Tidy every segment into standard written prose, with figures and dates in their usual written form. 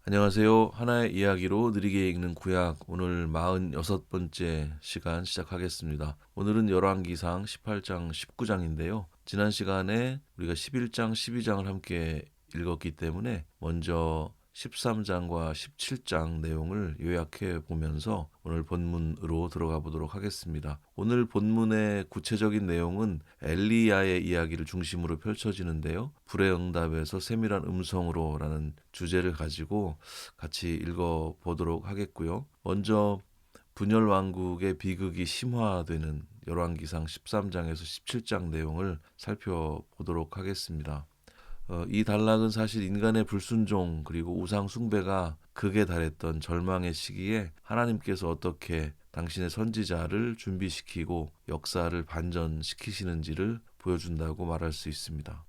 안녕하세요. 하나의 이야기로 느리게 읽는 구약 오늘 46번째 시간 시작하겠습니다. 오늘은 열왕기상 18장 19장인데요. 지난 시간에 우리가 11장 12장을 함께 읽었기 때문에 먼저 13장과 17장 내용을 요약해 보면서 오늘 본문으로 들어가 보도록 하겠습니다. 오늘 본문의 구체적인 내용은 엘리야의 이야기를 중심으로 펼쳐지는데요. 불의 응답에서 세밀한 음성으로라는 주제를 가지고 같이 읽어 보도록 하겠고요. 먼저 분열 왕국의 비극이 심화되는 열왕기상 13장에서 17장 내용을 살펴보도록 하겠습니다. 이 단락은 사실 인간의 불순종 그리고 우상 숭배가 극에 달했던 절망의 시기에 하나님께서 어떻게 당신의 선지자를 준비시키고 역사를 반전시키시는지를 보여준다고 말할 수 있습니다.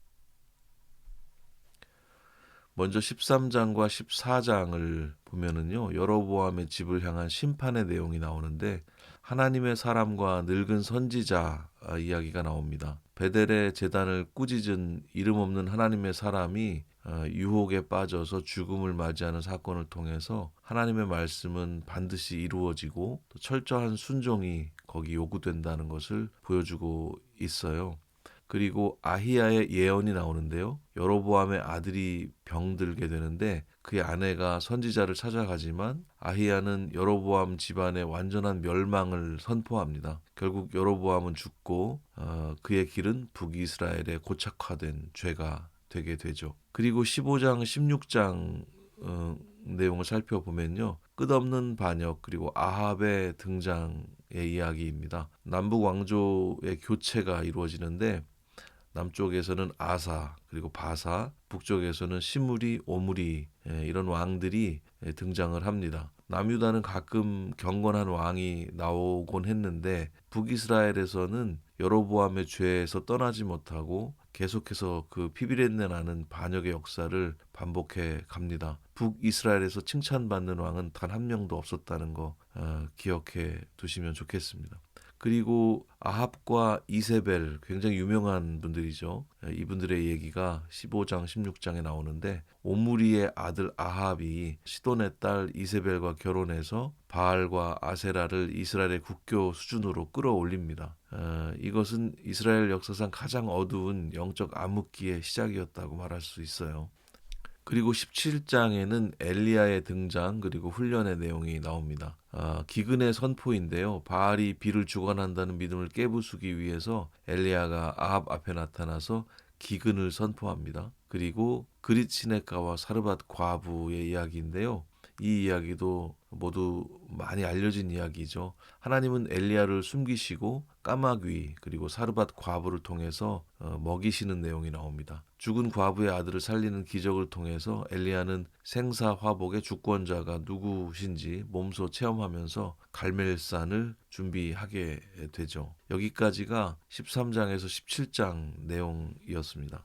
먼저 13장과 14장을 보면은요, 여로보암의 집을 향한 심판의 내용이 나오는데 하나님의 사람과 늙은 선지자 이야기가 나옵니다. 베델의 제단을 꾸짖은 이름 없는 하나님의 사람이 유혹에 빠져서 죽음을 맞이하는 사건을 통해서 하나님의 말씀은 반드시 이루어지고 또 철저한 순종이 거기 요구된다는 것을 보여주고 있어요. 그리고 아히야의 예언이 나오는데요. 여로보암의 아들이 병들게 되는데 그의 아내가 선지자를 찾아가지만 아히야는 여로보암 집안의 완전한 멸망을 선포합니다. 결국 여로보암은 죽고 그의 길은 북이스라엘에 고착화된 죄가 되게 되죠. 그리고 15장, 16장 내용을 살펴보면요. 끝없는 반역 그리고 아합의 등장의 이야기입니다. 남북 왕조의 교체가 이루어지는데 남쪽에서는 아사 그리고 바사, 북쪽에서는 시므리, 오므리 이런 왕들이 등장을 합니다. 남유다는 가끔 경건한 왕이 나오곤 했는데 북이스라엘에서는 여로보암의 죄에서 떠나지 못하고 계속해서 그 피비린내 나는 반역의 역사를 반복해 갑니다. 북이스라엘에서 칭찬받는 왕은 단 한 명도 없었다는 거 기억해 두시면 좋겠습니다. 그리고 아합과 이세벨 굉장히 유명한 분들이죠. 이분들의 얘기가 15장, 16장에 나오는데 오므리의 아들 아합이 시돈의 딸 이세벨과 결혼해서 바알과 아세라를 이스라엘의 국교 수준으로 끌어올립니다. 이것은 이스라엘 역사상 가장 어두운 영적 암흑기의 시작이었다고 말할 수 있어요. 그리고 17장에는 엘리야의 등장 그리고 훈련의 내용이 나옵니다. 기근의 선포인데요. 바알이 비를 주관한다는 믿음을 깨부수기 위해서 엘리야가 아합 앞에 나타나서 기근을 선포합니다. 그리고 그릿시네가와 사르밧 과부의 이야기인데요. 이 이야기도 모두 많이 알려진 이야기죠. 하나님은 엘리야를 숨기시고 까마귀 그리고 사르밧 과부를 통해서 먹이시는 내용이 나옵니다. 죽은 과부의 아들을 살리는 기적을 통해서 엘리야는 생사화복의 주권자가 누구신지 몸소 체험하면서 갈멜산을 준비하게 되죠. 여기까지가 13장에서 17장 내용이었습니다.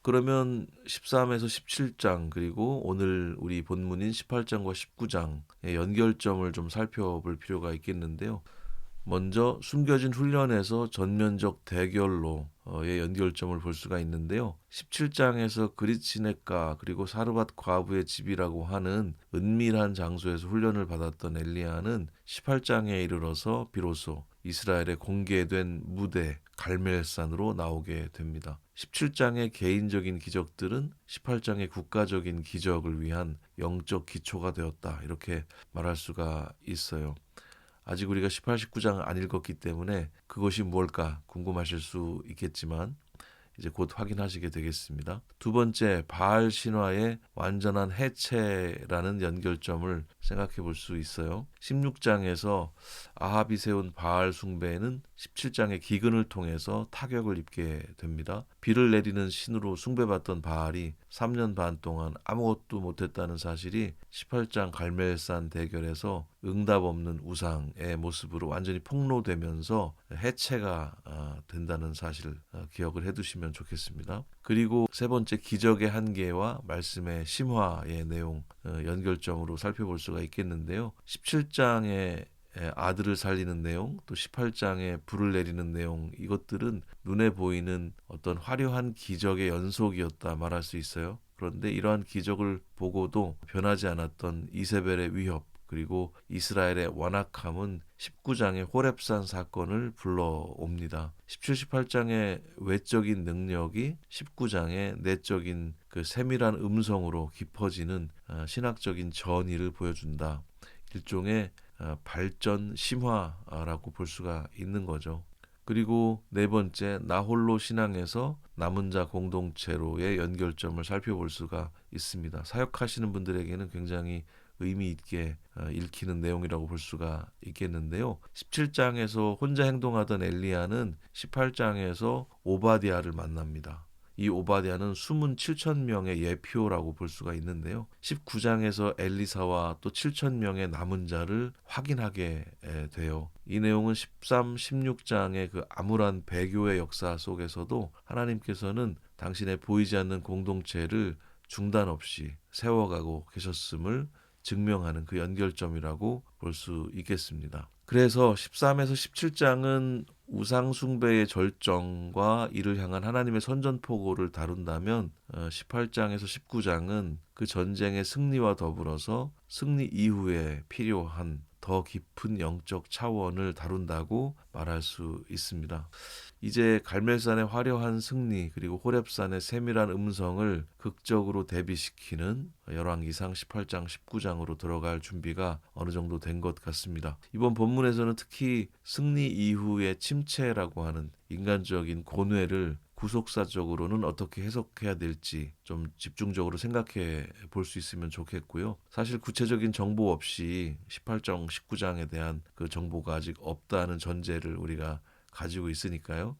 그러면 13에서 17장 그리고 오늘 우리 본문인 18장과 19장의 연결점을 좀 살펴볼 필요가 있겠는데요. 먼저 숨겨진 훈련에서 전면적 대결로의 연결점을 볼 수가 있는데요. 17장에서 그릿시네가 그리고 사르밧 과부의 집이라고 하는 은밀한 장소에서 훈련을 받았던 엘리야는 18장에 이르러서 비로소 이스라엘의 공개된 무대 갈멜산으로 나오게 됩니다. 17장의 개인적인 기적들은 18장의 국가적인 기적을 위한 영적 기초가 되었다. 이렇게 말할 수가 있어요. 아직 우리가 18, 19장 안 읽었기 때문에 그것이 뭘까 궁금하실 수 있겠지만 이제 곧 확인하시게 되겠습니다. 두 번째, 바알 신화의 완전한 해체라는 연결점을 생각해 볼 수 있어요. 16장에서 아합이 세운 바알 숭배는 17장의 기근을 통해서 타격을 입게 됩니다. 비를 내리는 신으로 숭배받던 바알이 3년 반 동안 아무것도 못했다는 사실이 18장 갈멜산 대결에서 응답 없는 우상의 모습으로 완전히 폭로되면서 해체가 된다는 사실 기억을 해두시면 좋겠습니다. 그리고 세 번째, 기적의 한계와 말씀의 심화의 내용 연결점으로 살펴볼 수가 있겠는데요. 17장의 아들을 살리는 내용, 또 18장에 불을 내리는 내용, 이것들은 눈에 보이는 어떤 화려한 기적의 연속이었다 말할 수 있어요. 그런데 이러한 기적을 보고도 변하지 않았던 이세벨의 위협, 그리고 이스라엘의 완악함은 19장의 호렙산 사건을 불러옵니다. 17, 18장의 외적인 능력이 19장의 내적인 그 세밀한 음성으로 깊어지는 신학적인 전이를 보여준다. 일종의 발전 심화라고 볼 수가 있는 거죠. 그리고 네 번째, 나홀로 신앙에서 남은 자 공동체로의 연결점을 살펴볼 수가 있습니다. 사역하시는 분들에게는 굉장히 의미 있게 읽히는 내용이라고 볼 수가 있겠는데요. 17장에서 혼자 행동하던 엘리야는 18장에서 오바댜를 만납니다. 이 오바댜는 숨은 7천 명의 예표라고 볼 수가 있는데요. 19장에서 엘리사와 또 7천 명의 남은 자를 확인하게 돼요. 이 내용은 13, 16장의 그 암울한 배교의 역사 속에서도 하나님께서는 당신의 보이지 않는 공동체를 중단 없이 세워가고 계셨음을 증명하는 그 연결점이라고 볼 수 있겠습니다. 그래서 13에서 17장은 우상숭배의 절정과 이를 향한 하나님의 선전포고를 다룬다면 18장에서 19장은 그 전쟁의 승리와 더불어서 승리 이후에 필요한 더 깊은 영적 차원을 다룬다고 말할 수 있습니다. 이제 갈멜산의 화려한 승리 그리고 호렙산의 세밀한 음성을 극적으로 대비시키는 열왕기상 18장 19장으로 들어갈 준비가 어느 정도 된 것 같습니다. 이번 본문에서는 특히 승리 이후의 침체라고 하는 인간적인 고뇌를 구속사적으로는 어떻게 해석해야 될지 좀 집중적으로 생각해 볼 수 있으면 좋겠고요. 사실 구체적인 정보 없이 18장 19장에 대한 그 정보가 아직 없다는 전제를 우리가 가지고 있으니까요.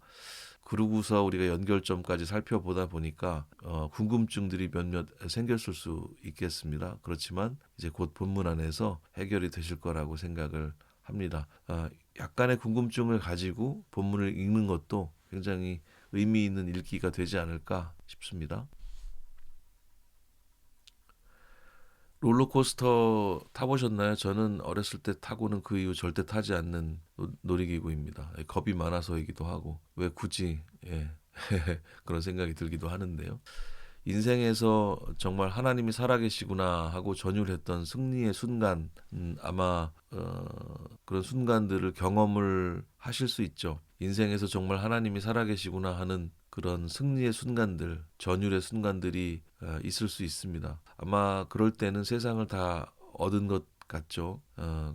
그러고서 우리가 연결점까지 살펴보다 보니까 궁금증들이 몇몇 생겼을 수 있겠습니다. 그렇지만 이제 곧 본문 안에서 해결이 되실 거라고 생각을 합니다. 약간의 궁금증을 가지고 본문을 읽는 것도 굉장히 의미 있는 읽기가 되지 않을까 싶습니다. 롤러코스터 타보셨나요? 저는 어렸을 때 타고는 그 이후 절대 타지 않는 놀이기구입니다. 겁이 많아서이기도 하고 왜 굳이 그런 생각이 들기도 하는데요. 인생에서 정말 하나님이 살아계시구나 하고 전율했던 승리의 순간, 아마 그런 순간들을 경험을 하실 수 있죠. 인생에서 정말 하나님이 살아계시구나 하는 그런 승리의 순간들, 전율의 순간들이 있을 수 있습니다. 아마 그럴 때는 세상을 다 얻은 것 같죠.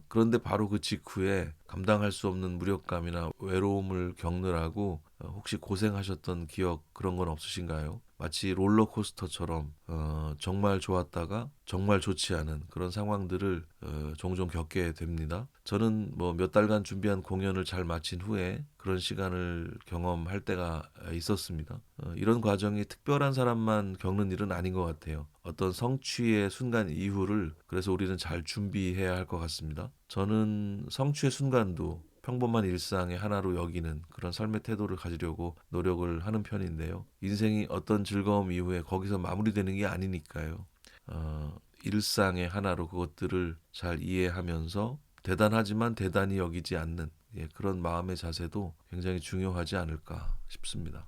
그런데 바로 그 직후에 감당할 수 없는 무력감이나 외로움을 겪느라고 혹시 고생하셨던 기억 그런 건 없으신가요? 마치 롤러코스터처럼 정말 좋았다가 정말 좋지 않은 그런 상황들을 종종 겪게 됩니다. 저는 뭐 몇 달간 준비한 공연을 잘 마친 후에 그런 시간을 경험할 때가 있었습니다. 이런 과정이 특별한 사람만 겪는 일은 아닌 것 같아요. 어떤 성취의 순간 이후를 그래서 우리는 잘 준비해야 할 것 같습니다. 저는 성취의 순간도 평범한 일상의 하나로 여기는 그런 삶의 태도를 가지려고 노력을 하는 편인데요. 인생이 어떤 즐거움 이후에 거기서 마무리되는 게 아니니까요. 일상의 하나로 그것들을 잘 이해하면서 대단하지만 대단히 여기지 않는 그런 마음의 자세도 굉장히 중요하지 않을까 싶습니다.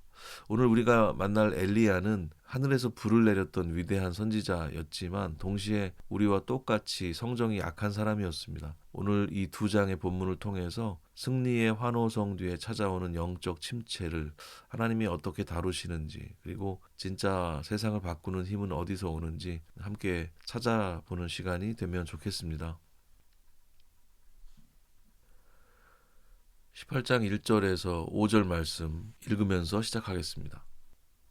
오늘 우리가 만날 엘리야는 하늘에서 불을 내렸던 위대한 선지자였지만 동시에 우리와 똑같이 성정이 약한 사람이었습니다. 오늘 이 두 장의 본문을 통해서 승리의 환호성 뒤에 찾아오는 영적 침체를 하나님이 어떻게 다루시는지 그리고 진짜 세상을 바꾸는 힘은 어디서 오는지 함께 찾아보는 시간이 되면 좋겠습니다. 18장 1절에서 5절 말씀 읽으면서 시작하겠습니다.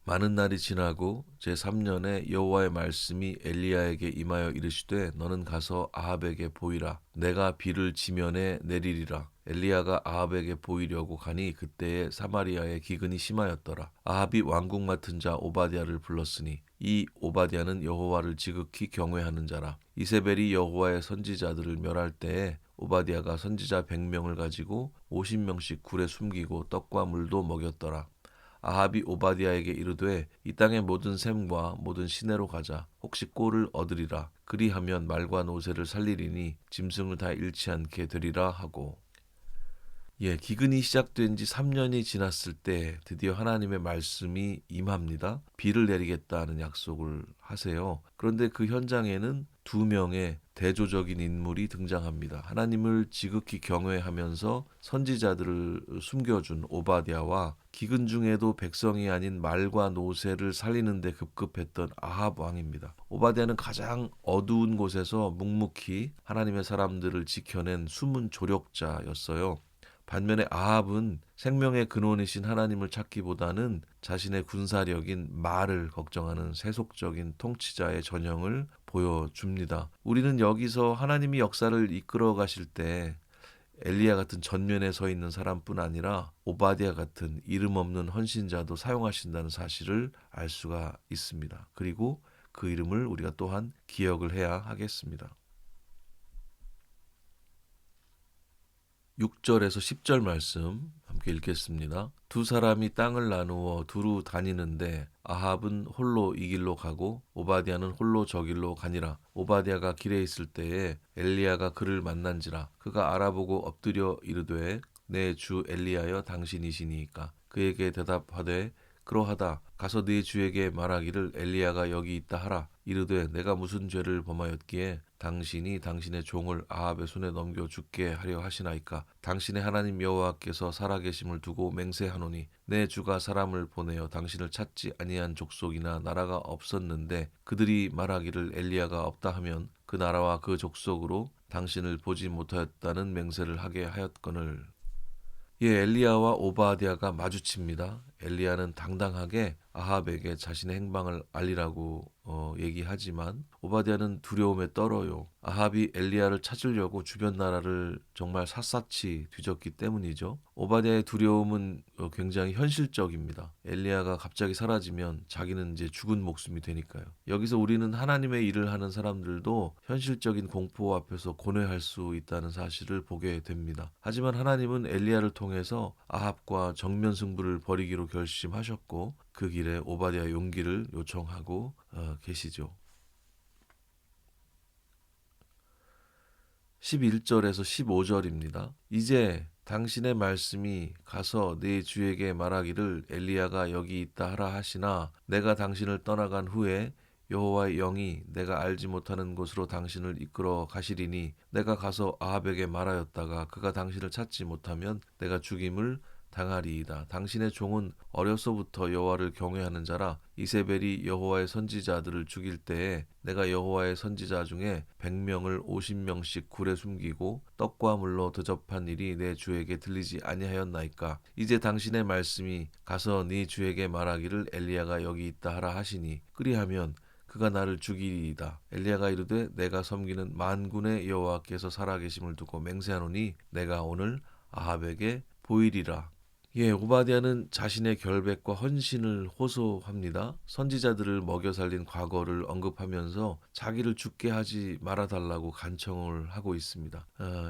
많은 날이 지나고 제3년에 여호와의 말씀이 엘리야에게 임하여 이르시되 너는 가서 아합에게 보이라. 내가 비를 지면에 내리리라. 엘리야가 아합에게 보이려고 가니 그때에 사마리아의 기근이 심하였더라. 아합이 왕궁 맡은 자 오바댜를 불렀으니 이 오바댜는 여호와를 지극히 경외하는 자라. 이세벨이 여호와의 선지자들을 멸할 때에 오바댜가 선지자 100명을 가지고 50명씩 굴에 숨기고 떡과 물도 먹였더라. 아합이 오바댜에게 이르되 이 땅의 모든 샘과 모든 시내로 가자. 혹시 꼴을 얻으리라. 그리하면 말과 노새를 살리리니 짐승을 다 잃지 않게 되리라 하고. 예, 기근이 시작된 지 3년이 지났을 때 드디어 하나님의 말씀이 임합니다. 비를 내리겠다는 약속을 하세요. 그런데 그 현장에는 두 명의 대조적인 인물이 등장합니다. 하나님을 지극히 경외하면서 선지자들을 숨겨준 오바댜와 기근 중에도 백성이 아닌 말과 노새를 살리는 데 급급했던 아합 왕입니다. 오바댜는 가장 어두운 곳에서 묵묵히 하나님의 사람들을 지켜낸 숨은 조력자였어요. 반면에 아합은 생명의 근원이신 하나님을 찾기보다는 자신의 군사력인 말을 걱정하는 세속적인 통치자의 전형을 보여줍니다. 우리는 여기서 하나님이 역사를 이끌어 가실 때 엘리야 같은 전면에 서 있는 사람뿐 아니라 오바댜 같은 이름 없는 헌신자도 사용하신다는 사실을 알 수가 있습니다. 그리고 그 이름을 우리가 또한 기억을 해야 하겠습니다. 6절에서 10절 말씀 함께 읽겠습니다. 두 사람이 땅을 나누어 두루 다니는데 아합은 홀로 이 길로 가고 오바댜는 홀로 저 길로 가니라. 오바댜가 길에 있을 때에 엘리야가 그를 만난지라. 그가 알아보고 엎드려 이르되 내 주 엘리야여 당신이시니이까. 그에게 대답하되 그러하다. 가서 네 주에게 말하기를 엘리야가 여기 있다 하라. 이르되 내가 무슨 죄를 범하였기에 당신이 당신의 종을 아합의 손에 넘겨 죽게 하려 하시나이까. 당신의 하나님 여호와께서 살아계심을 두고 맹세하노니 내 주가 사람을 보내어 당신을 찾지 아니한 족속이나 나라가 없었는데 그들이 말하기를 엘리야가 없다 하면 그 나라와 그 족속으로 당신을 보지 못하였다는 맹세를 하게 하였거늘. 예, 엘리야와 오바댜가 마주칩니다. 엘리야는 당당하게 아합에게 자신의 행방을 알리라고 얘기하지만 오바댜는 두려움에 떨어요. 아합이 엘리야를 찾으려고 주변 나라를 정말 샅샅이 뒤졌기 때문이죠. 오바댜의 두려움은 굉장히 현실적입니다. 엘리야가 갑자기 사라지면 자기는 이제 죽은 목숨이 되니까요. 여기서 우리는 하나님의 일을 하는 사람들도 현실적인 공포 앞에서 고뇌할 수 있다는 사실을 보게 됩니다. 하지만 하나님은 엘리야를 통해서 아합과 정면 승부를 벌이기로 결심하셨고 그 길에 오바댜 용기를 요청하고 계시죠. 11절에서 15절입니다. 이제 당신의 말씀이 가서 네 주에게 말하기를 엘리야가 여기 있다 하라 하시나 내가 당신을 떠나간 후에 여호와의 영이 내가 알지 못하는 곳으로 당신을 이끌어 가시리니 내가 가서 아합에게 말하였다가 그가 당신을 찾지 못하면 내가 죽임을 당하리이다. 당신의 종은 어려서부터 여호와를 경외하는 자라. 이세벨이 여호와의 선지자들을 죽일 때에 내가 여호와의 선지자 중에 100명을 50명씩 굴에 숨기고 떡과 물로 대접한 일이 내 주에게 들리지 아니하였나이까. 이제 당신의 말씀이 가서 네 주에게 말하기를 엘리야가 여기 있다 하라 하시니 그리하면 그가 나를 죽이리이다. 엘리야가 이르되 내가 섬기는 만군의 여호와께서 살아계심을 두고 맹세하노니 내가 오늘 아합에게 보이리라. 예, 오바댜는 자신의 결백과 헌신을 호소합니다. 선지자들을 먹여 살린 과거를 언급하면서 자기를 죽게 하지 말아달라고 간청을 하고 있습니다.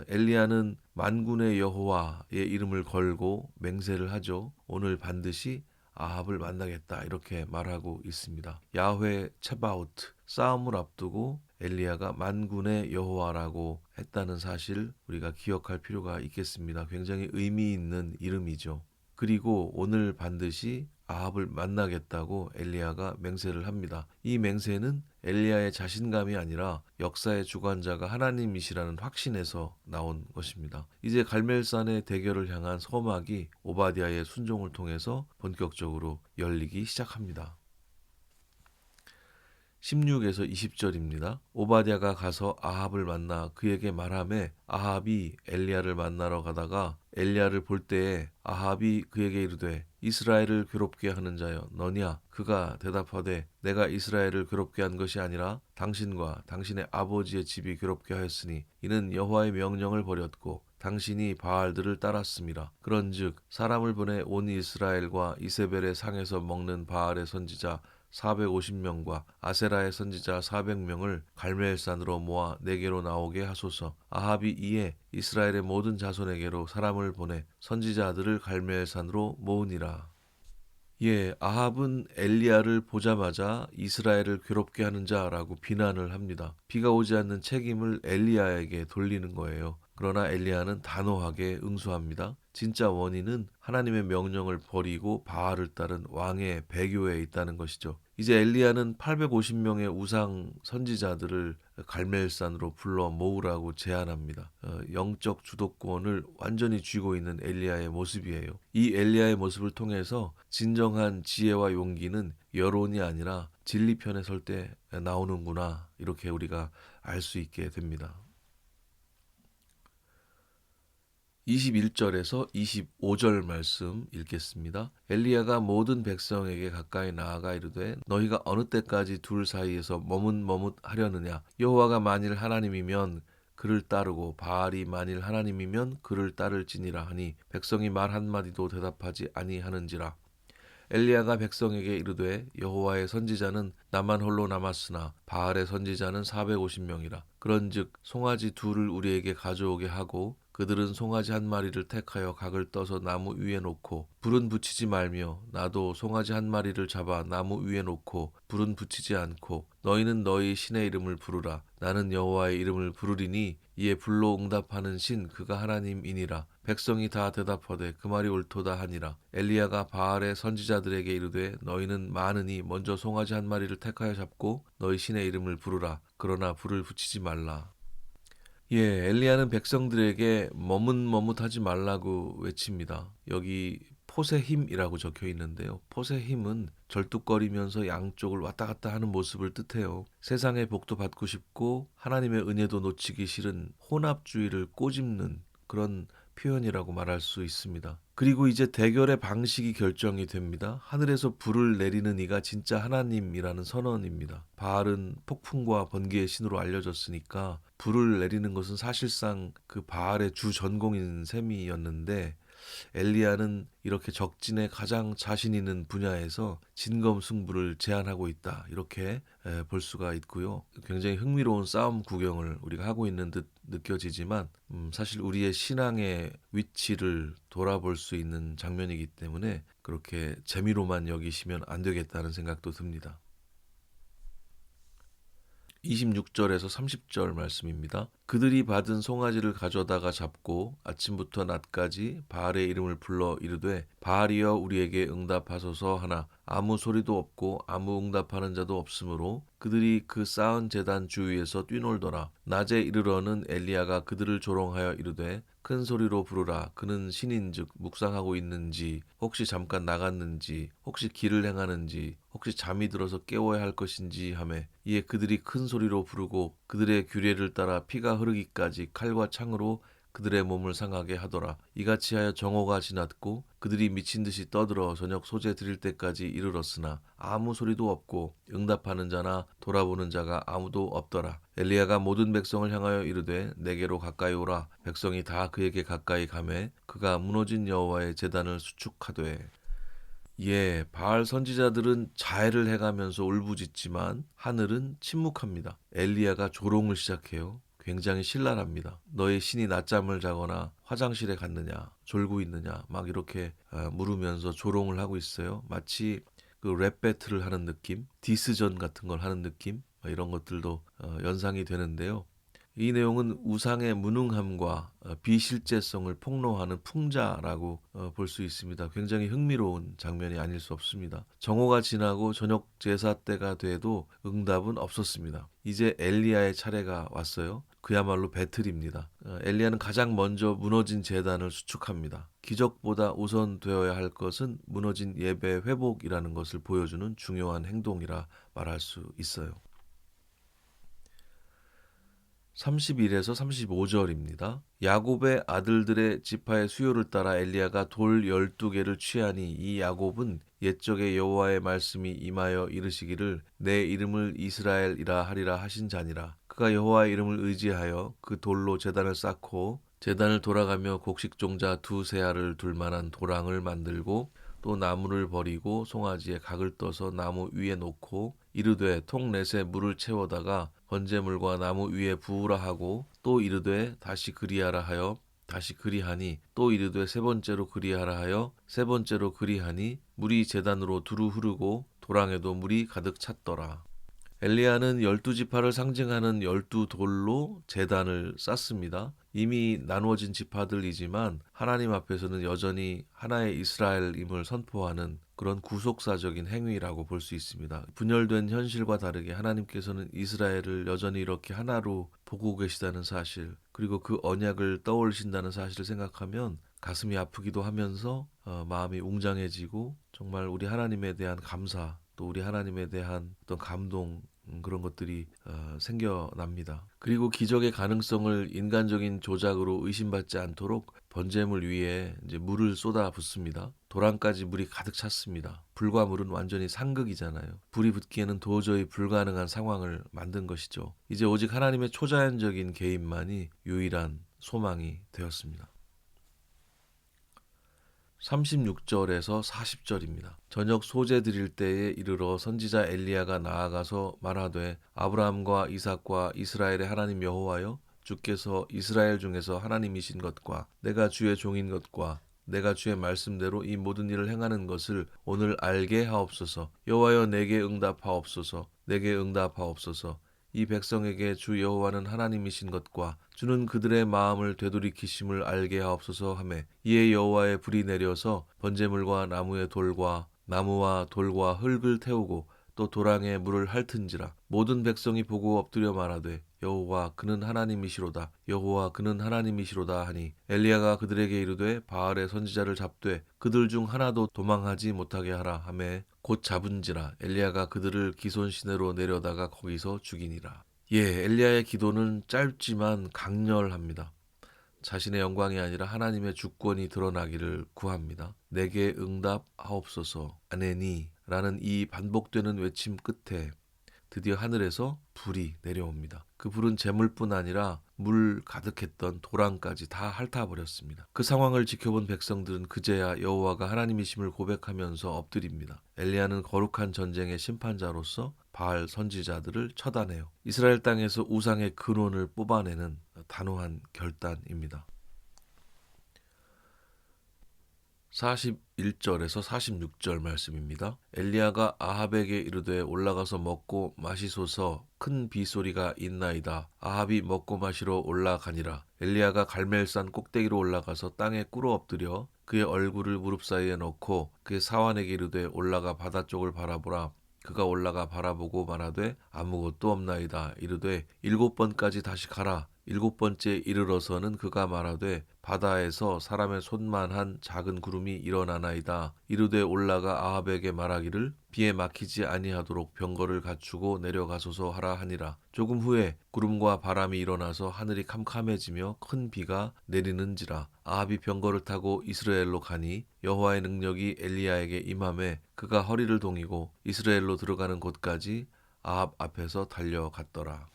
엘리야는 만군의 여호와의 이름을 걸고 맹세를 하죠. 오늘 반드시 아합을 만나겠다 이렇게 말하고 있습니다. 야훼 체바오트 싸움을 앞두고 엘리야가 만군의 여호와라고 했다는 사실 우리가 기억할 필요가 있겠습니다. 굉장히 의미 있는 이름이죠. 그리고 오늘 반드시 아합을 만나겠다고 엘리야가 맹세를 합니다. 이 맹세는 엘리야의 자신감이 아니라 역사의 주관자가 하나님이시라는 확신에서 나온 것입니다. 이제 갈멜산의 대결을 향한 서막이 오바댜의 순종을 통해서 본격적으로 열리기 시작합니다. 16에서 20절입니다. 오바댜가 가서 아합을 만나 그에게 말하매 아합이 엘리야를 만나러 가다가 엘리야를 볼 때에 아합이 그에게 이르되 이스라엘을 괴롭게 하는 자여 너냐. 그가 대답하되 내가 이스라엘을 괴롭게 한 것이 아니라 당신과 당신의 아버지의 집이 괴롭게 하였으니 이는 여호와의 명령을 버렸고 당신이 바알들을 따랐음이라. 그런즉 사람을 보내 온 이스라엘과 이세벨의 상에서 먹는 바알의 선지자 450명과 아세라의 선지자 400명을 갈멜산으로 모아 내게로 나오게 하소서. 아합이 이에 이스라엘의 모든 자손에게로 사람을 보내 선지자들을 갈멜산으로 모으니라. 예, 아합은 엘리야를 보자마자 이스라엘을 괴롭게 하는 자라고 비난을 합니다. 비가 오지 않는 책임을 엘리야에게 돌리는 거예요. 그러나 엘리야는 단호하게 응수합니다. 진짜 원인은 하나님의 명령을 버리고 바알을 따른 왕의 배교에 있다는 것이죠. 이제 엘리야는 850명의 우상 선지자들을 갈멜산으로 불러 모으라고 제안합니다. 영적 주도권을 완전히 쥐고 있는 엘리야의 모습이에요. 이 엘리야의 모습을 통해서 진정한 지혜와 용기는 여론이 아니라 진리편에 설 때 나오는구나, 이렇게 우리가 알 수 있게 됩니다. 21절에서 25절 말씀 읽겠습니다. 엘리야가 모든 백성에게 가까이 나아가 이르되 너희가 어느 때까지 둘 사이에서 머뭇머뭇하려느냐. 여호와가 만일 하나님이면 그를 따르고 바알이 만일 하나님이면 그를 따를지니라 하니 백성이 말 한마디도 대답하지 아니하는지라. 엘리야가 백성에게 이르되 여호와의 선지자는 나만 홀로 남았으나 바알의 선지자는 450명이라. 그런즉 송아지 둘을 우리에게 가져오게 하고 그들은 송아지 한 마리를 택하여 각을 떠서 나무 위에 놓고 불은 붙이지 말며 나도 송아지 한 마리를 잡아 나무 위에 놓고 불은 붙이지 않고 너희는 너희 신의 이름을 부르라. 나는 여호와의 이름을 부르리니 이에 불로 응답하는 신 그가 하나님이니라. 백성이 다 대답하되 그 말이 옳도다 하니라. 엘리야가 바알의 선지자들에게 이르되 너희는 많으니 먼저 송아지 한 마리를 택하여 잡고 너희 신의 이름을 부르라. 그러나 불을 붙이지 말라. 엘리야는 백성들에게 머뭇머뭇하지 말라고 외칩니다. 여기 폿의 힘이라고 적혀 있는데요. 폿의 힘은 절뚝거리면서 양쪽을 왔다 갔다 하는 모습을 뜻해요. 세상의 복도 받고 싶고 하나님의 은혜도 놓치기 싫은 혼합주의를 꼬집는 그런 표현이라고 말할 수 있습니다. 그리고 이제 대결의 방식이 결정이 됩니다. 하늘에서 불을 내리는 이가 진짜 하나님이라는 선언입니다. 바알은 폭풍과 번개의 신으로 알려졌으니까 불을 내리는 것은 사실상 그 바알의 주 전공인 셈이었는데 엘리야는 이렇게 적진에 가장 자신 있는 분야에서 진검승부를 제안하고 있다, 이렇게 볼 수가 있고요. 굉장히 흥미로운 싸움 구경을 우리가 하고 있는 듯 느껴지지만 사실 우리의 신앙의 위치를 돌아볼 수 있는 장면이기 때문에 그렇게 재미로만 여기시면 안 되겠다는 생각도 듭니다. 26절에서 30절 말씀입니다. 그들이 받은 송아지를 가져다가 잡고 아침부터 낮까지 바알의 이름을 불러 이르되 바알이여 우리에게 응답하소서 하나 아무 소리도 없고 아무 응답하는 자도 없으므로 그들이 그 쌓은 제단 주위에서 뛰놀더라. 낮에 이르러는 엘리야가 그들을 조롱하여 이르되 큰 소리로 부르라. 그는 신인즉 묵상하고 있는지 혹시 잠깐 나갔는지 혹시 길을 행하는지 혹시 잠이 들어서 깨워야 할 것인지 하매 이에 그들이 큰 소리로 부르고 그들의 규례를 따라 피가 흐르기까지 칼과 창으로 그들의 몸을 상하게 하더라. 이같이 하여 정오가 지났고 그들이 미친 듯이 떠들어 저녁 소재 드릴 때까지 이르렀으나 아무 소리도 없고 응답하는 자나 돌아보는 자가 아무도 없더라. 엘리야가 모든 백성을 향하여 이르되 내게로 가까이 오라. 백성이 다 그에게 가까이 가매 그가 무너진 여호와의 제단을 수축하되. 바알 선지자들은 자해를 해가면서 울부짖지만 하늘은 침묵합니다. 엘리야가 조롱을 시작해요. 굉장히 신랄합니다. 너의 신이 낮잠을 자거나 화장실에 갔느냐, 졸고 있느냐, 막 이렇게 물으면서 조롱을 하고 있어요. 마치 그 랩 배틀을 하는 느낌, 디스전 같은 걸 하는 느낌, 이런 것들도 연상이 되는데요. 이 내용은 우상의 무능함과 비실제성을 폭로하는 풍자라고 볼 수 있습니다. 굉장히 흥미로운 장면이 아닐 수 없습니다. 정오가 지나고 저녁 제사 때가 돼도 응답은 없었습니다. 이제 엘리야의 차례가 왔어요. 그야말로 배틀입니다. 엘리야는 가장 먼저 무너진 제단을 수축합니다. 기적보다 우선되어야 할 것은 무너진 예배 회복이라는 것을 보여주는 중요한 행동이라 말할 수 있어요. 31에서 35절입니다. 야곱의 아들들의 지파의 수요를 따라 엘리야가 돌 12개를 취하니 이 야곱은 옛적에 여호와의 말씀이 임하여 이르시기를 내 이름을 이스라엘이라 하리라 하신 자니라. 그가 여호와의 이름을 의지하여 그 돌로 제단을 쌓고 제단을 돌아가며 곡식종자 2-3 알을 둘 만한 도랑을 만들고 또 나무를 버리고 송아지에 각을 떠서 나무 위에 놓고 이르되 통 넷에 물을 채워다가 번제물과 나무 위에 부으라 하고 또 이르되 다시 그리하라 하여 다시 그리하니 또 이르되 세 번째로 그리하라 하여 세 번째로 그리하니 물이 제단으로 두루 흐르고 도랑에도 물이 가득 찼더라. 엘리야는 12지파를 상징하는 12돌로 제단을 쌓습니다. 이미 나누어진 지파들이지만 하나님 앞에서는 여전히 하나의 이스라엘임을 선포하는 그런 구속사적인 행위라고 볼 수 있습니다. 분열된 현실과 다르게 하나님께서는 이스라엘을 여전히 이렇게 하나로 보고 계시다는 사실, 그리고 그 언약을 떠올리신다는 사실을 생각하면 가슴이 아프기도 하면서 마음이 웅장해지고, 정말 우리 하나님에 대한 감사, 또 우리 하나님에 대한 어떤 감동, 그런 것들이 생겨납니다. 그리고 기적의 가능성을 인간적인 조작으로 의심받지 않도록 번제물 위에 이제 물을 쏟아 붓습니다. 도랑까지 물이 가득 찼습니다. 불과 물은 완전히 상극이잖아요. 불이 붙기에는 도저히 불가능한 상황을 만든 것이죠. 이제 오직 하나님의 초자연적인 개입만이 유일한 소망이 되었습니다. 36절에서 40절입니다. 저녁 소재 드릴 때에 이르러 선지자 엘리야가 나아가서 말하되 아브라함과 이삭과 이스라엘의 하나님 여호와여, 주께서 이스라엘 중에서 하나님이신 것과 내가 주의 종인 것과 내가 주의 말씀대로 이 모든 일을 행하는 것을 오늘 알게 하옵소서. 여호와여, 내게 응답하옵소서. 내게 응답하옵소서. 이 백성에게 주 여호와는 하나님이신 것과 주는 그들의 마음을 되돌이키심을 알게 하옵소서 하매, 이에 여호와의 불이 내려서 번제물과 나무와 돌과 흙을 태우고 또 도랑에 물을 핥은지라. 모든 백성이 보고 엎드려 말하되 여호와 그는 하나님이시로다, 여호와 그는 하나님이시로다 하니, 엘리야가 그들에게 이르되 바알의 선지자를 잡되 그들 중 하나도 도망하지 못하게 하라 하매 곧 잡은지라. 엘리야가 그들을 기손 시내로 내려다가 거기서 죽이니라. 엘리야의 기도는 짧지만 강렬합니다. 자신의 영광이 아니라 하나님의 주권이 드러나기를 구합니다. 내게 응답하옵소서 아네니 라는 이 반복되는 외침 끝에 드디어 하늘에서 불이 내려옵니다. 그 불은 재물뿐 아니라 물 가득했던 도랑까지 다 핥아버렸습니다. 그 상황을 지켜본 백성들은 그제야 여호와가 하나님이심을 고백하면서 엎드립니다. 엘리야는 거룩한 전쟁의 심판자로서 바알 선지자들을 처단해요. 이스라엘 땅에서 우상의 근원을 뽑아내는 단호한 결단입니다. 41절에서 46절 말씀입니다. 엘리야가 아합에게 이르되 올라가서 먹고 마시소서, 큰 비소리가 있나이다. 아합이 먹고 마시러 올라가니라. 엘리야가 갈멜산 꼭대기로 올라가서 땅에 꿇어 엎드려 그의 얼굴을 무릎 사이에 넣고 그의 사환에게 이르되 올라가 바다 쪽을 바라보라. 그가 올라가 바라보고 말하되 아무것도 없나이다. 이르되 7번까지 다시 가라. 7번째 이르러서는 그가 말하되 바다에서 사람의 손만한 작은 구름이 일어나나이다. 이르되 올라가 아합에게 말하기를 비에 막히지 아니하도록 병거를 갖추고 내려가소서 하라 하니라. 조금 후에 구름과 바람이 일어나서 하늘이 캄캄해지며 큰 비가 내리는지라. 아합이 병거를 타고 이스라엘로 가니 여호와의 능력이 엘리야에게 임하매 그가 허리를 동이고 이스라엘로 들어가는 곳까지 아합 앞에서 달려갔더라.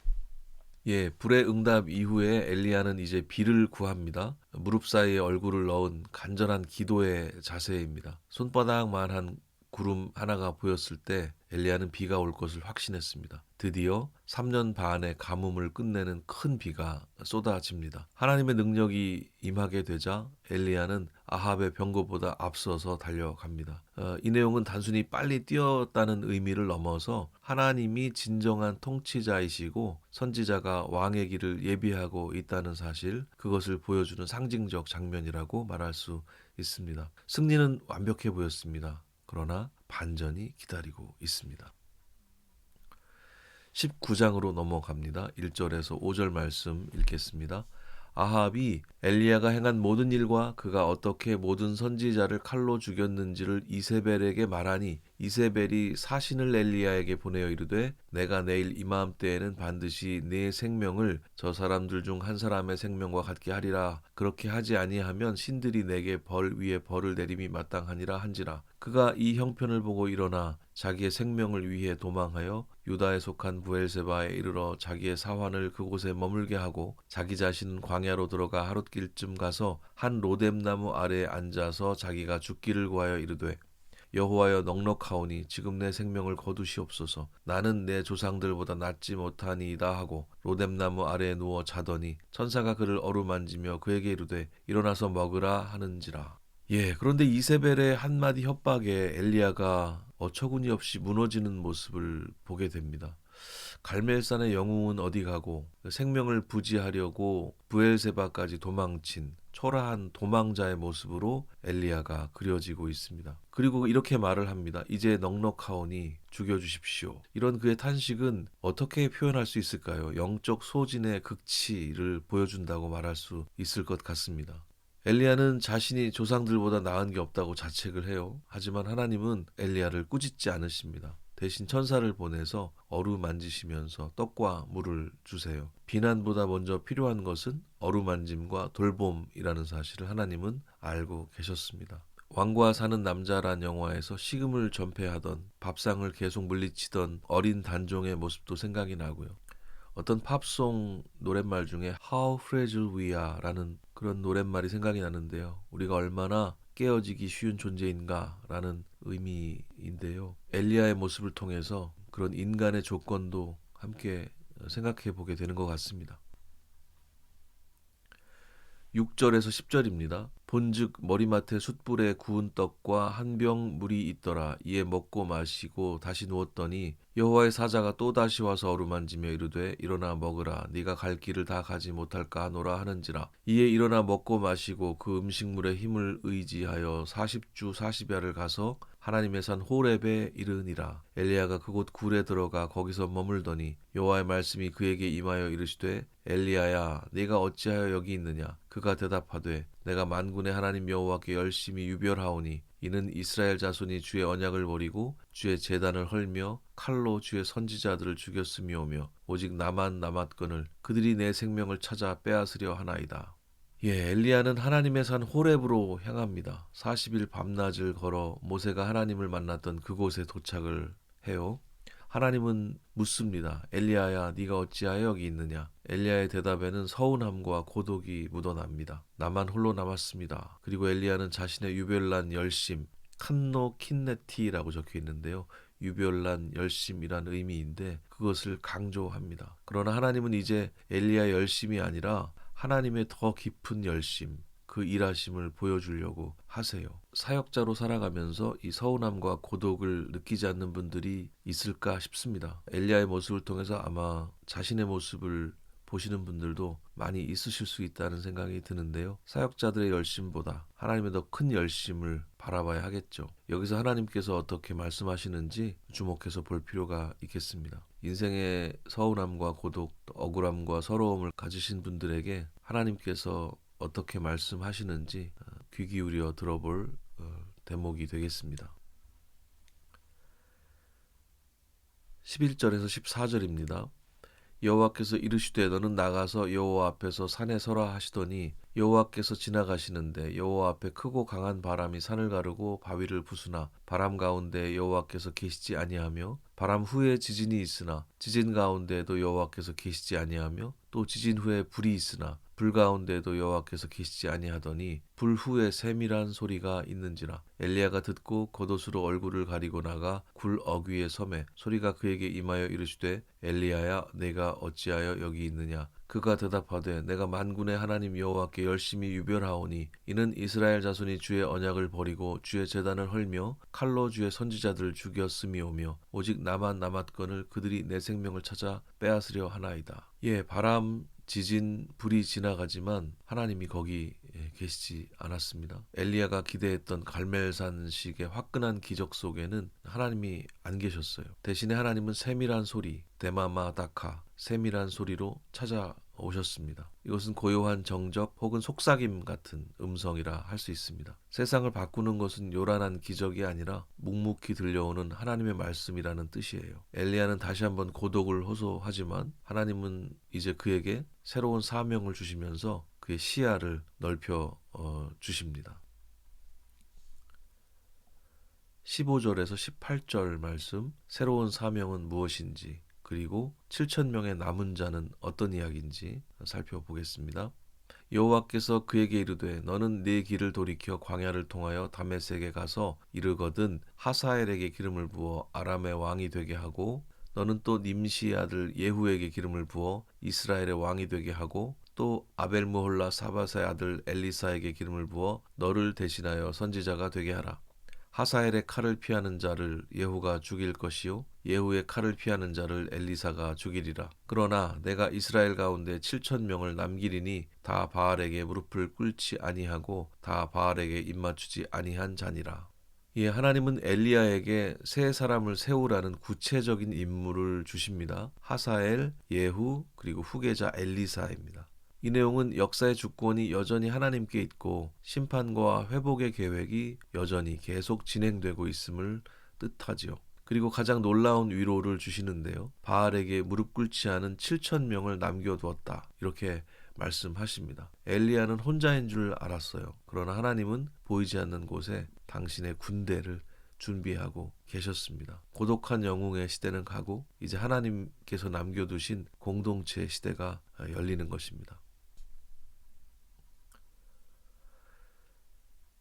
불의 응답 이후에 엘리야는 이제 비를 구합니다. 무릎 사이에 얼굴을 넣은 간절한 기도의 자세입니다. 손바닥만한 구름 하나가 보였을 때 엘리야는 비가 올 것을 확신했습니다. 드디어 3년 반의 가뭄을 끝내는 큰 비가 쏟아집니다. 하나님의 능력이 임하게 되자 엘리야는 아합의 병거보다 앞서서 달려갑니다. 이 내용은 단순히 빨리 뛰었다는 의미를 넘어서 하나님이 진정한 통치자이시고 선지자가 왕의 길을 예비하고 있다는 사실, 그것을 보여주는 상징적 장면이라고 말할 수 있습니다. 승리는 완벽해 보였습니다. 그러나 반전이 기다리고 있습니다. 19장으로 넘어갑니다. 1절에서 5절 말씀 읽겠습니다. 아합이 엘리야가 행한 모든 일과 그가 어떻게 모든 선지자를 칼로 죽였는지를 이세벨에게 말하니, 이세벨이 사신을 엘리야에게 보내어 이르되 내가 내일 이맘때에는 반드시 네 생명을 저 사람들 중 한 사람의 생명과 같게 하리라. 그렇게 하지 아니하면 신들이 내게 벌 위에 벌을 내림이 마땅하니라 한지라. 그가 이 형편을 보고 일어나 자기의 생명을 위해 도망하여 유다에 속한 브엘세바에 이르러 자기의 사환을 그곳에 머물게 하고 자기 자신은 광야로 들어가 하룻길쯤 가서 한 로뎀나무 아래에 앉아서 자기가 죽기를 구하여 이르되 여호와여, 넉넉하오니 지금 내 생명을 거두시옵소서. 나는 내 조상들보다 낫지 못하니이다 하고 로뎀나무 아래에 누워 자더니 천사가 그를 어루만지며 그에게 이르되 일어나서 먹으라 하는지라. 그런데 이세벨의 한마디 협박에 엘리야가 어처구니 없이 무너지는 모습을 보게 됩니다. 갈멜산의 영웅은 어디 가고 생명을 부지하려고 브엘세바까지 도망친 초라한 도망자의 모습으로 엘리야가 그려지고 있습니다. 그리고 이렇게 말을 합니다. 이제 넉넉하오니 죽여주십시오. 이런 그의 탄식은 어떻게 표현할 수 있을까요? 영적 소진의 극치를 보여준다고 말할 수 있을 것 같습니다. 엘리야는 자신이 조상들보다 나은 게 없다고 자책을 해요. 하지만 하나님은 엘리야를 꾸짖지 않으십니다. 대신 천사를 보내서 어루만지시면서 떡과 물을 주세요. 비난보다 먼저 필요한 것은 어루만짐과 돌봄이라는 사실을 하나님은 알고 계셨습니다. 왕과 사는 남자란 영화에서 식음을 전폐하던 밥상을 계속 물리치던 어린 단종의 모습도 생각이 나고요. 어떤 팝송 노랫말 중에 How Fragile We Are라는 그런 노랫말이 생각이 나는데요. 우리가 얼마나 깨어지기 쉬운 존재인가 라는 의미인데요. 엘리야의 모습을 통해서 그런 인간의 조건도 함께 생각해 보게 되는 것 같습니다. 6절에서 10절입니다. 본즉 머리맡에 숯불에 구운 떡과 한 병 물이 있더라. 이에 먹고 마시고 다시 누웠더니 여호와의 사자가 또 다시 와서 어루만지며 이르되 일어나 먹으라. 네가 갈 길을 다 가지 못할까 하노라 하는지라. 이에 일어나 먹고 마시고 그 음식물의 힘을 의지하여 40주 40야를 가서 하나님의 산 호렙에 이르니라. 엘리야가 그곳 굴에 들어가 거기서 머물더니 여호와의 말씀이 그에게 임하여 이르시되 엘리야야 네가 어찌하여 여기 있느냐. 그가 대답하되 내가 만군의 하나님 여호와께 열심히 유별하오니 이는 이스라엘 자손이 주의 언약을 버리고 주의 제단을 헐며 칼로 주의 선지자들을 죽였음이오며 오직 나만 남았거늘 그들이 내 생명을 찾아 빼앗으려 하나이다. 엘리야는 하나님의 산 호렙으로 향합니다. 40일 밤낮을 걸어 모세가 하나님을 만났던 그곳에 도착을 해요. 하나님은 묻습니다. 엘리야야 네가 어찌하여 여기 있느냐. 엘리야의 대답에는 서운함과 고독이 묻어납니다. 나만 홀로 남았습니다. 그리고 엘리야는 자신의 유별난 열심 칸노 킨네티라고 적혀 있는데요. 유별난 열심이란 의미인데 그것을 강조합니다. 그러나 하나님은 이제 엘리야의 열심이 아니라 하나님의 더 깊은 열심, 그 일하심을 보여주려고 하세요. 사역자로 살아가면서 이 서운함과 고독을 느끼지 않는 분들이 있을까 싶습니다. 엘리야의 모습을 통해서 아마 자신의 모습을 보시는 분들도 많이 있으실 수 있다는 생각이 드는데요. 사역자들의 열심보다 하나님의 더 큰 열심을 바라봐야 하겠죠. 여기서 하나님께서 어떻게 말씀하시는지 주목해서 볼 필요가 있겠습니다. 인생의 서운함과 고독, 억울함과 서러움을 가지신 분들에게 하나님께서 어떻게 말씀하시는지 귀 기울여 들어볼 대목이 되겠습니다. 11절에서 14절입니다. 여호와께서 이르시되 너는 나가서 여호와 앞에서 산에 서라 하시더니 여호와께서 지나가시는데 여호와 앞에 크고 강한 바람이 산을 가르고 바위를 부수나 바람 가운데 여호와께서 계시지 아니하며 바람 후에 지진이 있으나 지진 가운데에도 여호와께서 계시지 아니하며 또 지진 후에 불이 있으나 불 가운데에도 여호와께서 계시지 아니하더니 불 후에 세밀한 소리가 있는지라. 엘리야가 듣고 겉옷으로 얼굴을 가리고 나가 굴 어귀에 서매 소리가 그에게 임하여 이르시되 엘리야야 내가 어찌하여 여기 있느냐. 그가 대답하되 내가 만군의 하나님 여호와께 열심히 유별하오니 이는 이스라엘 자손이 주의 언약을 버리고 주의 제단을 헐며 칼로 주의 선지자들을 죽였음이오며 오직 나만 남았거늘 그들이 내 생명을 찾아 빼앗으려 하나이다. 바람, 지진, 불이 지나가지만 하나님이 거기 계시지 않았습니다. 엘리야가 기대했던 갈멜산식의 화끈한 기적 속에는 하나님이 안 계셨어요. 대신에 하나님은 세밀한 소리, 데마마다카, 세밀한 소리로 찾아오셨습니다. 이것은 고요한 정적 혹은 속삭임 같은 음성이라 할 수 있습니다. 세상을 바꾸는 것은 요란한 기적이 아니라 묵묵히 들려오는 하나님의 말씀이라는 뜻이에요. 엘리야는 다시 한번 고독을 호소하지만 하나님은 이제 그에게 새로운 사명을 주시면서 그의 시야를 넓혀 주십니다. 15절에서 18절 말씀, 새로운 사명은 무엇인지 그리고 7,000명의 남은 자는 어떤 이야기인지 살펴보겠습니다. 여호와께서 그에게 이르되 너는 네 길을 돌이켜 광야를 통하여 다메섹에 가서 이르거든 하사엘에게 기름을 부어 아람의 왕이 되게 하고 너는 또 님시의 아들 예후에게 기름을 부어 이스라엘의 왕이 되게 하고 또 아벨므홀라 사바사의 아들 엘리사에게 기름을 부어 너를 대신하여 선지자가 되게 하라. 하사엘의 칼을 피하는 자를 예후가 죽일 것이요 예후의 칼을 피하는 자를 엘리사가 죽이리라. 그러나 내가 이스라엘 가운데 7천 명을 남기리니 다 바알에게 무릎을 꿇지 아니하고 다 바알에게 입맞추지 아니한 자니라. 예, 하나님은 엘리야에게 세 사람을 세우라는 구체적인 임무를 주십니다. 하사엘, 예후, 그리고 후계자 엘리사입니다. 이 내용은 역사의 주권이 여전히 하나님께 있고 심판과 회복의 계획이 여전히 계속 진행되고 있음을 뜻하지요. 그리고 가장 놀라운 위로를 주시는데요. 바알에게 무릎 꿇지 않은 7천 명을 남겨두었다. 이렇게 말씀하십니다. 엘리야는 혼자인 줄 알았어요. 그러나 하나님은 보이지 않는 곳에 당신의 군대를 준비하고 계셨습니다. 고독한 영웅의 시대는 가고 이제 하나님께서 남겨두신 공동체의 시대가 열리는 것입니다.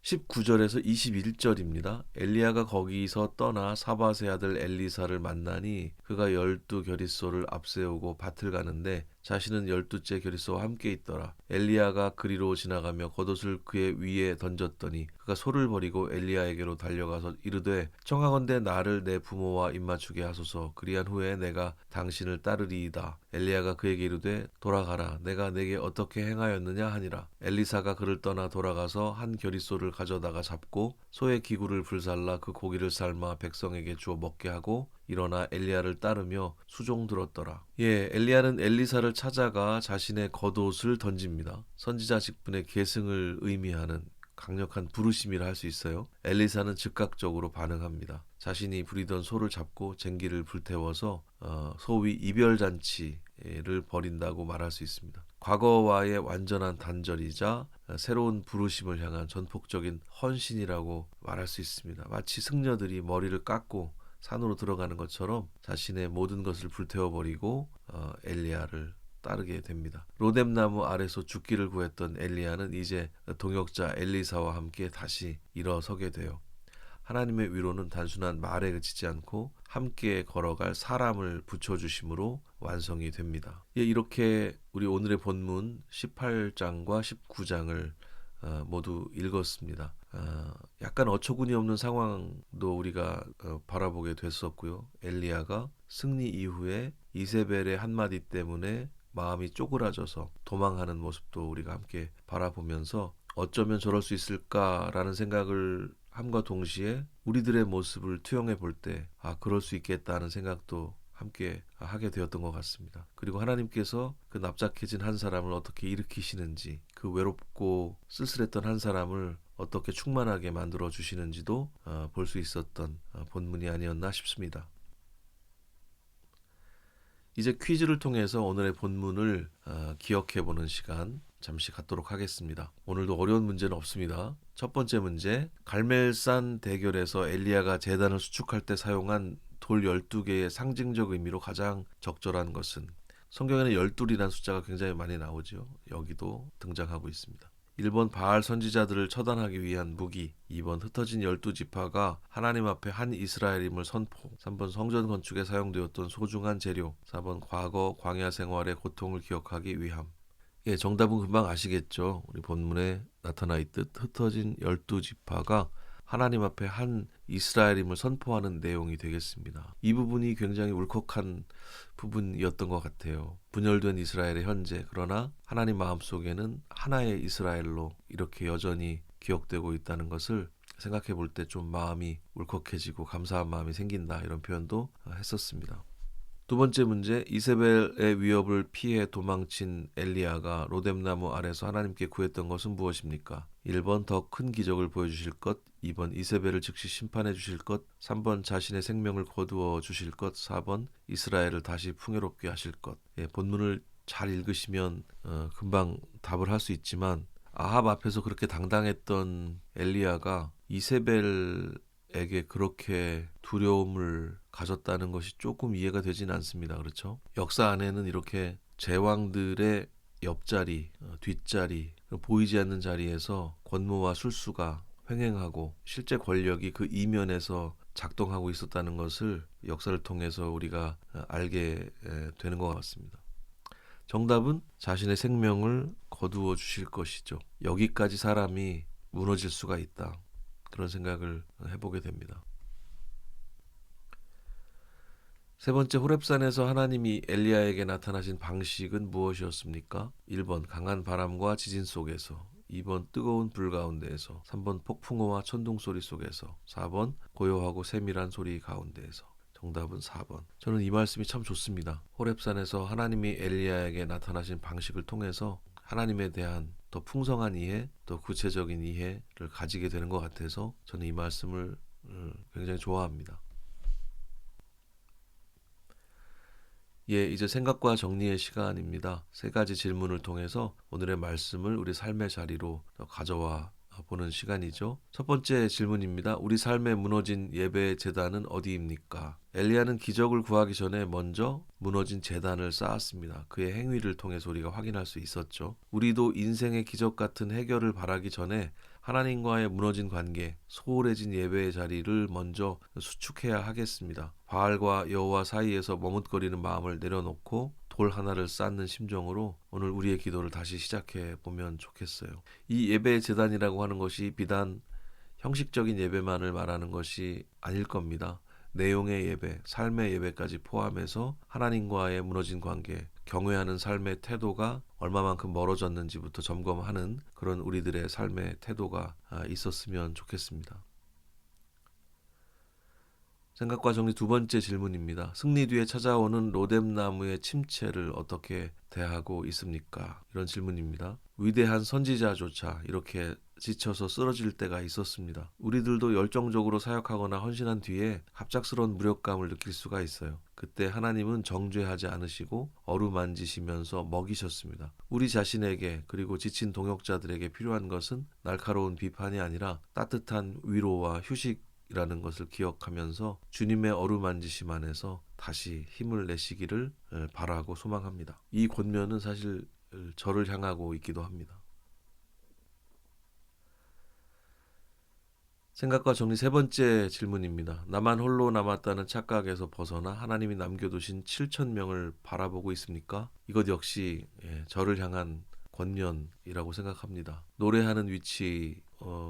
19절에서 21절입니다. 엘리야가 거기서 떠나 사밧의 아들 엘리사를 만나니 그가 12겨릿소를 앞세우고 밭을 가는데 자신은 12째 겨릿소와 함께 있더라. 엘리야가 그리로 지나가며 겉옷을 그의 위에 던졌더니 그가 소를 버리고 엘리야에게로 달려가서 이르되 청하건대 나를 내 부모와 입맞추게 하소서. 그리한 후에 내가 당신을 따르리이다. 엘리야가 그에게 이르되 돌아가라. 내가 내게 어떻게 행하였느냐 하니라. 엘리사가 그를 떠나 돌아가서 한 겨릿소를 가져다가 잡고 소의 기구를 불살라 그 고기를 삶아 백성에게 주어 먹게 하고 일어나 엘리야를 따르며 수종 들었더라. 예, 엘리야는 엘리사를 찾아가 자신의 겉옷을 던집니다. 선지자 직분의 계승을 의미하는 강력한 부르심이라 할 수 있어요. 엘리사는 즉각적으로 반응합니다. 자신이 부리던 소를 잡고 쟁기를 불태워서 소위 이별잔치를 벌인다고 말할 수 있습니다. 과거와의 완전한 단절이자 새로운 부르심을 향한 전폭적인 헌신이라고 말할 수 있습니다. 마치 승려들이 머리를 깎고 산으로 들어가는 것처럼 자신의 모든 것을 불태워버리고 엘리야를 따르게 됩니다. 로뎀나무 아래서 죽기를 구했던 엘리야는 이제 동역자 엘리사와 함께 다시 일어서게 돼요. 하나님의 위로는 단순한 말에 그치지 않고 함께 걸어갈 사람을 붙여주심으로 완성이 됩니다. 예, 이렇게 우리 오늘의 본문 18장과 19장을 모두 읽었습니다. 약간 어처구니 없는 상황도 우리가 바라보게 됐었고요. 엘리야가 승리 이후에 이세벨의 한마디 때문에 마음이 쪼그라져서 도망하는 모습도 우리가 함께 바라보면서 어쩌면 저럴 수 있을까라는 생각을 함과 동시에 우리들의 모습을 투영해 볼 때 그럴 수 있겠다는 생각도 함께 하게 되었던 것 같습니다. 그리고 하나님께서 그 납작해진 한 사람을 어떻게 일으키시는지, 그 외롭고 쓸쓸했던 한 사람을 어떻게 충만하게 만들어 주시는지도 볼 수 있었던 본문이 아니었나 싶습니다. 이제 퀴즈를 통해서 오늘의 본문을 기억해보는 시간 잠시 갖도록 하겠습니다. 오늘도 어려운 문제는 없습니다. 첫 번째 문제, 갈멜산 대결에서 엘리야가 제단을 수축할 때 사용한 돌 12개의 상징적 의미로 가장 적절한 것은? 성경에는 12이라는 숫자가 굉장히 많이 나오죠. 여기도 등장하고 있습니다. 1번 바알 선지자들을 처단하기 위한 무기, 2번 흩어진 12지파가 하나님 앞에 한 이스라엘임을 선포, 3번 성전 건축에 사용되었던 소중한 재료, 4번 과거 광야 생활의 고통을 기억하기 위함. 예, 정답은 금방 아시겠죠. 우리 본문에 나타나 있듯 흩어진 12지파가 하나님 앞에 한 이스라엘임을 선포하는 내용이 되겠습니다. 이 부분이 굉장히 울컥한 부분이었던 것 같아요. 분열된 이스라엘의 현재, 그러나 하나님 마음속에는 하나의 이스라엘로 이렇게 여전히 기억되고 있다는 것을 생각해 볼 때 좀 마음이 울컥해지고 감사한 마음이 생긴다, 이런 표현도 했었습니다. 두 번째 문제, 이세벨의 위협을 피해 도망친 엘리야가 로뎀나무 아래서 하나님께 구했던 것은 무엇입니까? 1번 더 큰 기적을 보여주실 것, 2번 이세벨을 즉시 심판해 주실 것, 3번 자신의 생명을 거두어 주실 것, 4번 이스라엘을 다시 풍요롭게 하실 것. 예, 본문을 잘 읽으시면 금방 답을 할 수 있지만 아합 앞에서 그렇게 당당했던 엘리야가 이세벨에게 그렇게 두려움을 가졌다는 것이 조금 이해가 되진 않습니다. 그렇죠? 역사 안에는 이렇게 제왕들의 옆자리, 뒷자리, 보이지 않는 자리에서 권모와 술수가 횡행하고 실제 권력이 그 이면에서 작동하고 있었다는 것을 역사를 통해서 우리가 알게 되는 것 같습니다. 정답은 자신의 생명을 거두어 주실 것이죠. 여기까지 사람이 무너질 수가 있다. 그런 생각을 해보게 됩니다. 세 번째, 호렙산에서 하나님이 엘리야에게 나타나신 방식은 무엇이었습니까? 1번 강한 바람과 지진 속에서, 2번 뜨거운 불 가운데에서, 3번 폭풍우와 천둥 소리 속에서, 4번 고요하고 세밀한 소리 가운데에서. 정답은 4번. 저는 이 말씀이 참 좋습니다. 호렙산에서 하나님이 엘리야에게 나타나신 방식을 통해서 하나님에 대한 더 풍성한 이해, 더 구체적인 이해를 가지게 되는 것 같아서 저는 이 말씀을 굉장히 좋아합니다. 예, 이제 생각과 정리의 시간입니다. 세 가지 질문을 통해서 오늘의 말씀을 우리 삶의 자리로 가져와 보는 시간이죠. 첫 번째 질문입니다. 우리 삶에 무너진 예배의 제단은 어디입니까? 엘리야는 기적을 구하기 전에 먼저 무너진 제단을 쌓았습니다. 그의 행위를 통해서 우리가 확인할 수 있었죠. 우리도 인생의 기적 같은 해결을 바라기 전에 하나님과의 무너진 관계, 소홀해진 예배의 자리를 먼저 수축해야 하겠습니다. 바알과 여호와 사이에서 머뭇거리는 마음을 내려놓고 돌 하나를 쌓는 심정으로 오늘 우리의 기도를 다시 시작해 보면 좋겠어요. 이 예배의 제단이라고 하는 것이 비단 형식적인 예배만을 말하는 것이 아닐 겁니다. 내용의 예배, 삶의 예배까지 포함해서 하나님과의 무너진 관계, 경외하는 삶의 태도가 얼마만큼 멀어졌는지부터 점검하는 그런 우리들의 삶의 태도가 있었으면 좋겠습니다. 생각과 정리 두 번째 질문입니다. 승리 뒤에 찾아오는 로뎀나무의 침체를 어떻게 대하고 있습니까? 이런 질문입니다. 위대한 선지자조차 이렇게 지쳐서 쓰러질 때가 있었습니다. 우리들도 열정적으로 사역하거나 헌신한 뒤에 갑작스러운 무력감을 느낄 수가 있어요. 그때 하나님은 정죄하지 않으시고 어루만지시면서 먹이셨습니다. 우리 자신에게 그리고 지친 동역자들에게 필요한 것은 날카로운 비판이 아니라 따뜻한 위로와 휴식이라는 것을 기억하면서 주님의 어루만지심 안에서 다시 힘을 내시기를 바라고 소망합니다. 이 권면은 사실 저를 향하고 있기도 합니다. 생각과 정리 세 번째 질문입니다. 나만 홀로 남았다는 착각에서 벗어나 하나님이 남겨두신 7,000명을 바라보고 있습니까? 이것 역시 저를 향한 권면이라고 생각합니다. 노래하는 위치,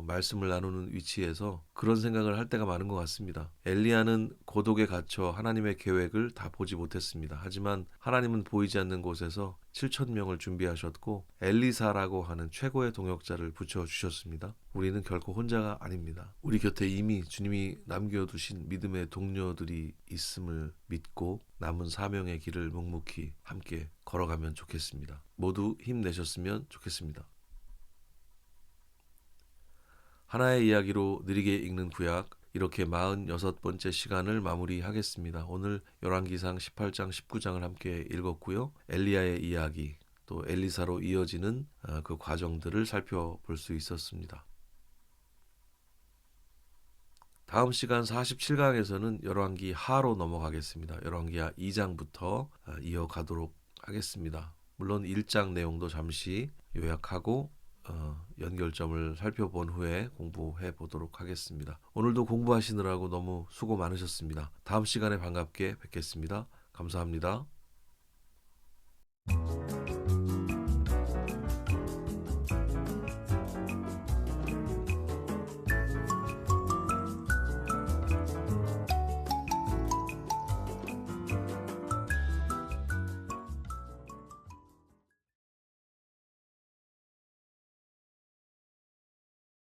말씀을 나누는 위치에서 그런 생각을 할 때가 많은 것 같습니다. 엘리야는 고독에 갇혀 하나님의 계획을 다 보지 못했습니다. 하지만 하나님은 보이지 않는 곳에서 7,000명을 준비하셨고 엘리사라고 하는 최고의 동역자를 붙여주셨습니다. 우리는 결코 혼자가 아닙니다. 우리 곁에 이미 주님이 남겨두신 믿음의 동료들이 있음을 믿고 남은 사명의 길을 묵묵히 함께 걸어가면 좋겠습니다. 모두 힘내셨으면 좋겠습니다. 하나의 이야기로 느리게 읽는 구약, 이렇게 46번째 시간을 마무리하겠습니다. 오늘 열왕기상 18장 19장을 함께 읽었고요. 엘리야의 이야기, 또 엘리사로 이어지는 그 과정들을 살펴볼 수 있었습니다. 다음 시간 47강에서는 열왕기 하로 넘어가겠습니다. 열왕기하 2장부터 이어가도록 하겠습니다. 물론 1장 내용도 잠시 요약하고 연결점을 살펴본 후에 공부해 보도록 하겠습니다. 오늘도 공부하시느라고 너무 수고 많으셨습니다. 다음 시간에 반갑게 뵙겠습니다. 감사합니다.